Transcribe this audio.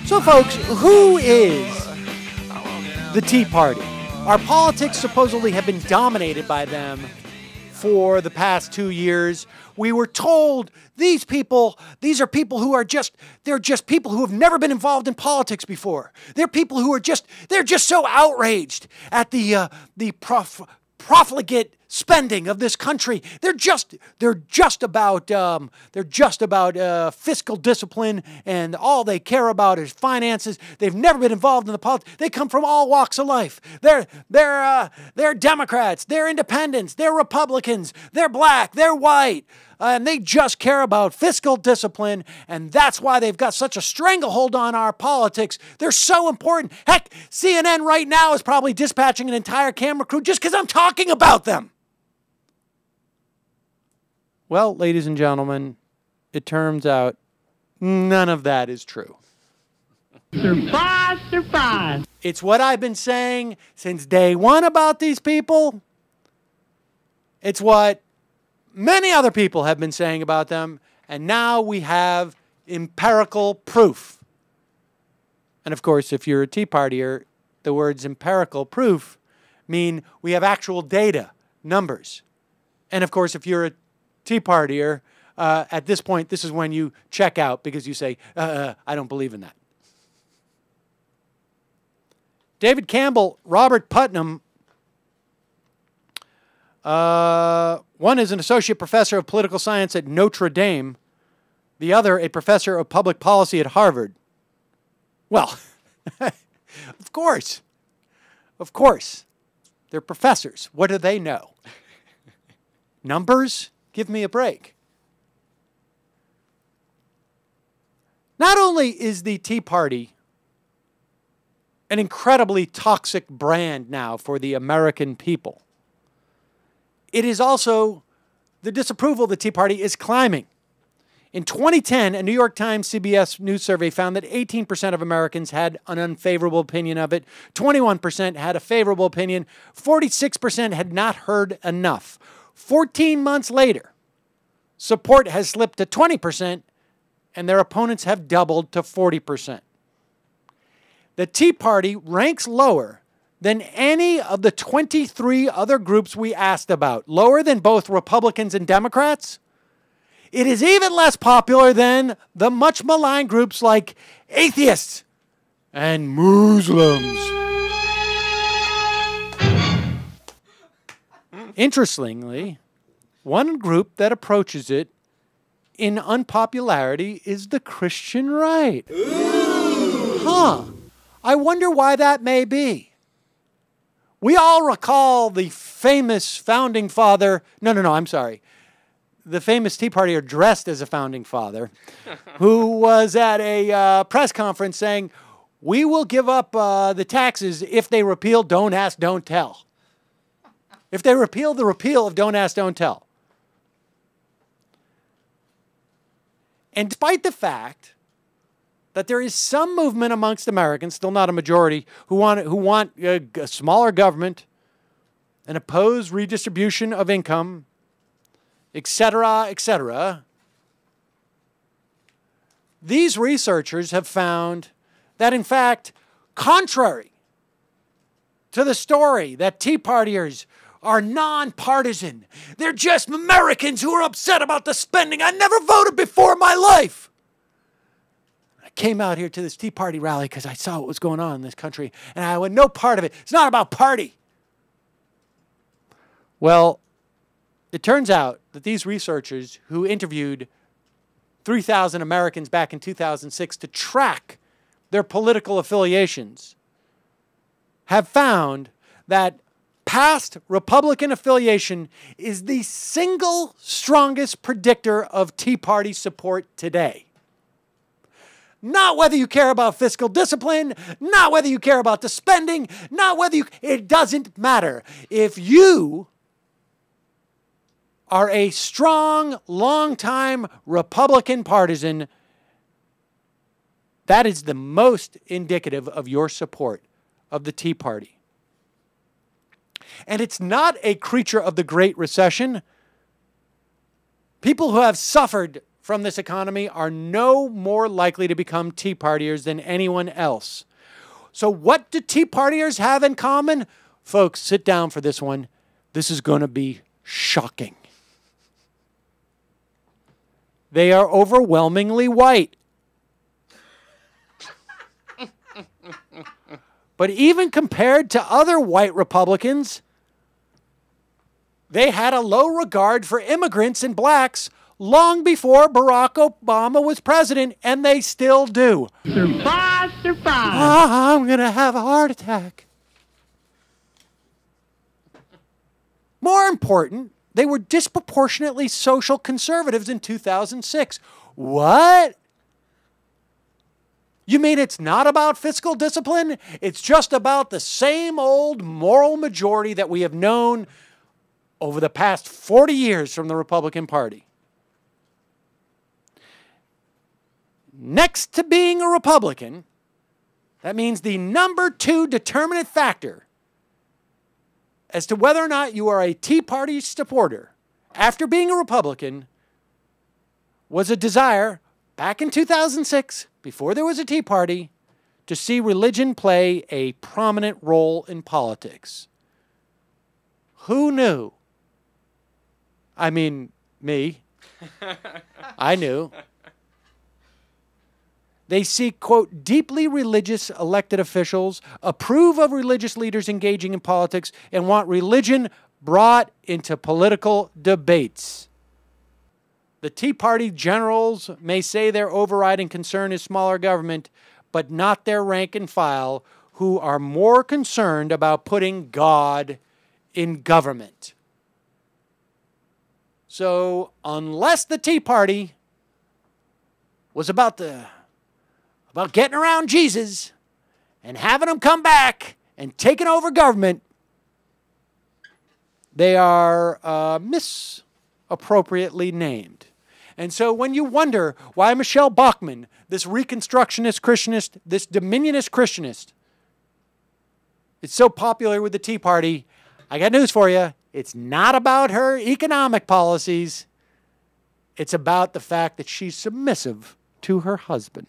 So, folks, who is the Tea Party? Our politics supposedly have been dominated by them for the past 2 years. We were told these are people who are they're just people who have never been involved in politics before. They're people who are they're just so outraged at the profligate spending of this country. They're just about fiscal discipline, and all they care about is finances. They've never been involved in the politics. They come from all walks of life. They're Democrats, they're independents, they're Republicans, they're black, they're white. And they just care about fiscal discipline, and that's why they've got such a stranglehold on our politics. They're so important. Heck, CNN right now is probably dispatching an entire camera crew just because I'm talking about them. Well, ladies and gentlemen, it turns out none of that is true. Surprise, surprise. It's what I've been saying since day one about these people. It's what many other people have been saying about them, and now we have empirical proof. And of course, if you're a Tea Partier, the words empirical proof mean we have actual data, numbers. And of course, if you're a Tea Partier, at this point, this is when you check out because you say, I don't believe in that. David Campbell, Robert Putnam, one is an associate professor of political science at Notre Dame. The other, a professor of public policy at Harvard. Well, of course. Of course. They're professors. What do they know? Numbers? Give me a break. Not only is the Tea Party an incredibly toxic brand now for the American people, it is also the disapproval of the Tea Party is climbing. In 2010, a New York Times CBS News survey found that 18% of Americans had an unfavorable opinion of it, 21% had a favorable opinion, 46% had not heard enough. 14 months later, support has slipped to 20%, and their opponents have doubled to 40%. The Tea Party ranks lower than any of the 23 other groups we asked about, lower than both Republicans and Democrats. It is even less popular than the much maligned groups like atheists and Muslims. Interestingly, one group that approaches it in unpopularity is the Christian right. Huh. I wonder why that may be. We all recall the famous founding father. I'm sorry. The famous Tea Partier dressed as a founding father who was at a press conference saying, we will give up the taxes if they repeal Don't Ask, Don't Tell. If they repeal the repeal of Don't Ask, Don't Tell. And despite the fact that there is some movement amongst Americans, still not a majority, who want a smaller government and oppose redistribution of income, etc., etc., these researchers have found that, in fact, contrary to the story that Tea Partiers are nonpartisan, they're just Americans who are upset about the spending. I never voted before in my life. I came out here to this Tea Party rally because I saw what was going on in this country, and I went, no part of it. It's not about party. Well, it turns out that these researchers who interviewed 3,000 Americans back in 2006 to track their political affiliations have found that past Republican affiliation is the single strongest predictor of Tea Party support today. Not whether you care about fiscal discipline, not whether you care about the spending, not whether you... It doesn't matter. If you are a strong, long-time Republican partisan, that is the most indicative of your support of the Tea Party. And it's not a creature of the Great Recession. People who have suffered from this economy are no more likely to become Tea Partiers than anyone else. So what do Tea Partiers have in common? Folks, sit down for this one. This is going to be shocking. They are overwhelmingly white. But even compared to other white Republicans, they had a low regard for immigrants and blacks long before Barack Obama was president, and they still do. Surprise, surprise. I'm going to have a heart attack. More important, they were disproportionately social conservatives in 2006. What? You mean it's not about fiscal discipline? It's just about the same old moral majority that we have known over the past 40 years from the Republican Party. Next to being a Republican, that means the number 2 determinant factor as to whether or not you are a Tea Party supporter after being a Republican was a desire back in 2006, before there was a Tea Party, to see religion play a prominent role in politics. Who knew? I mean, me. I knew. They seek, quote, deeply religious elected officials, approve of religious leaders engaging in politics, and want religion brought into political debates. The Tea Party generals may say their overriding concern is smaller government, but not their rank and file, who are more concerned about putting God in government. So, unless the Tea Party was about getting around Jesus and having him come back and taking over government, they are misappropriately named. And so when you wonder why Michelle Bachmann, this Reconstructionist Christianist, this Dominionist Christianist, is so popular with the Tea Party, I got news for you. It's not about her economic policies. It's about the fact that she's submissive to her husband.